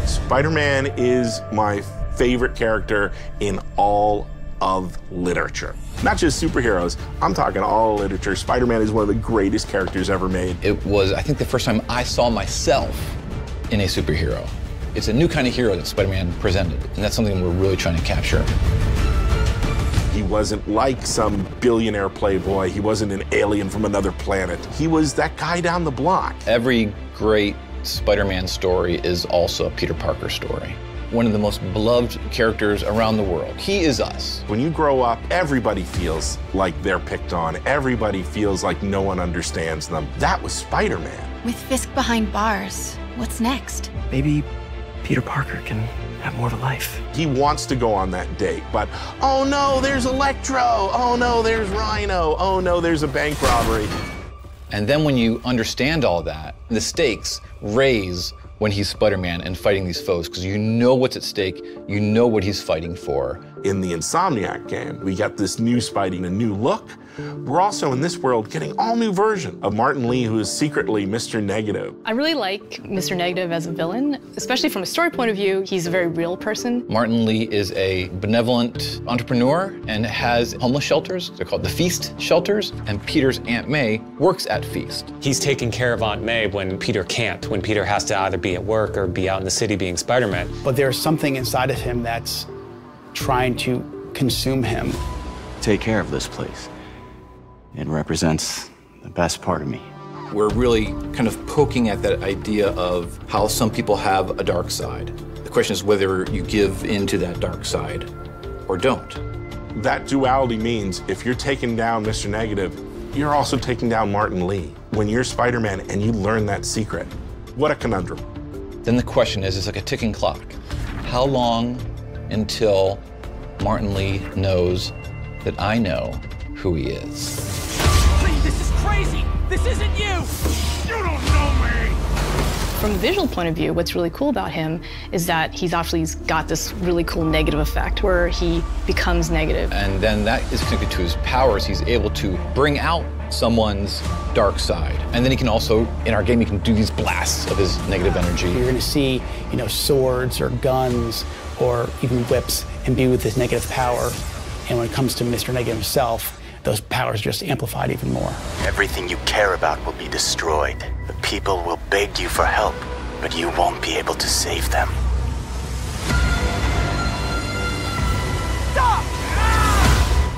Spider-Man is my favorite character in all of literature. Not just superheroes, I'm talking all literature. Spider-Man is one of the greatest characters ever made. It was, I think, the first time I saw myself in a superhero. It's a new kind of hero that Spider-Man presented, and that's something we're really trying to capture. He wasn't like some billionaire playboy. He wasn't an alien from another planet. He was that guy down the block. Every great Spider-Man story is also a Peter Parker story. One of the most beloved characters around the world. He is us. When you grow up, everybody feels like they're picked on. Everybody feels like no one understands them. That was Spider-Man. With Fisk behind bars, what's next? Maybe Peter Parker can have more of a life. He wants to go on that date, but oh no, there's Electro. Oh no, there's Rhino. Oh no, there's a bank robbery. And then when you understand all that, the stakes raise when he's Spider-Man and fighting these foes, because you know what's at stake, you know what he's fighting for. In the Insomniac game, we got this new Spidey, a new look. We're also in this world getting all new version of Martin Lee, who is secretly Mr. Negative. I really like Mr. Negative as a villain, especially from a story point of view. He's a very real person. Martin Lee is a benevolent entrepreneur and has homeless shelters. They're called the Feast shelters, and Peter's Aunt May works at Feast. He's taking care of Aunt May when Peter can't, when Peter has to either be at work or be out in the city being Spider-Man. But there's something inside of him that's trying to consume him. Take care of this place. It represents the best part of me. We're really kind of poking at that idea of how some people have a dark side. The question is whether you give into that dark side or don't. That duality means if you're taking down Mr. Negative, you're also taking down Martin Lee. When you're Spider-Man and you learn that secret, what a conundrum. Then the question is, it's like a ticking clock. How long until Martin Lee knows that I know who he is? Please, this is crazy! This isn't you! You don't know me! From a visual point of view, what's really cool about him is that he's actually got this really cool negative effect where he becomes negative. And then that is connected to his powers. He's able to bring out someone's dark side. And then he can also, in our game, he can do these blasts of his negative energy. You're gonna see, swords or guns or even whips imbued with this negative power. And when it comes to Mr. Negative himself, those powers are just amplified even more. Everything you care about will be destroyed. The people will beg you for help, but you won't be able to save them. Stop!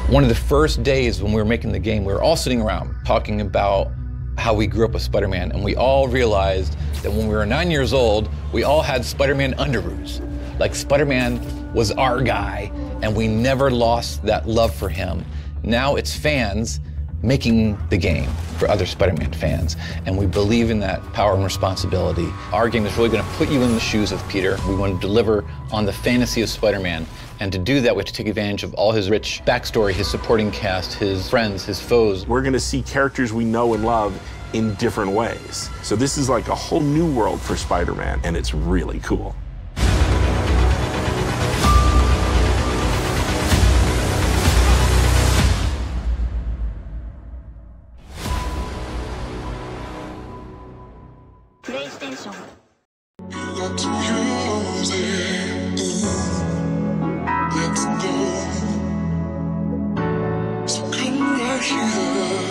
One of the first days when we were making the game, we were all sitting around talking about how we grew up with Spider-Man, and we all realized that when we were 9 years old, we all had Spider-Man underoos. Like Spider-Man was our guy, and we never lost that love for him. Now it's fans making the game for other Spider-Man fans, and we believe in that power and responsibility. Our game is really going to put you in the shoes of Peter. We want to deliver on the fantasy of Spider-Man, and to do that, we have to take advantage of all his rich backstory, his supporting cast, his friends, his foes. We're going to see characters we know and love in different ways. So this is like a whole new world for Spider-Man, and it's really cool. PlayStation. You got to use it. Let's go. So come right here.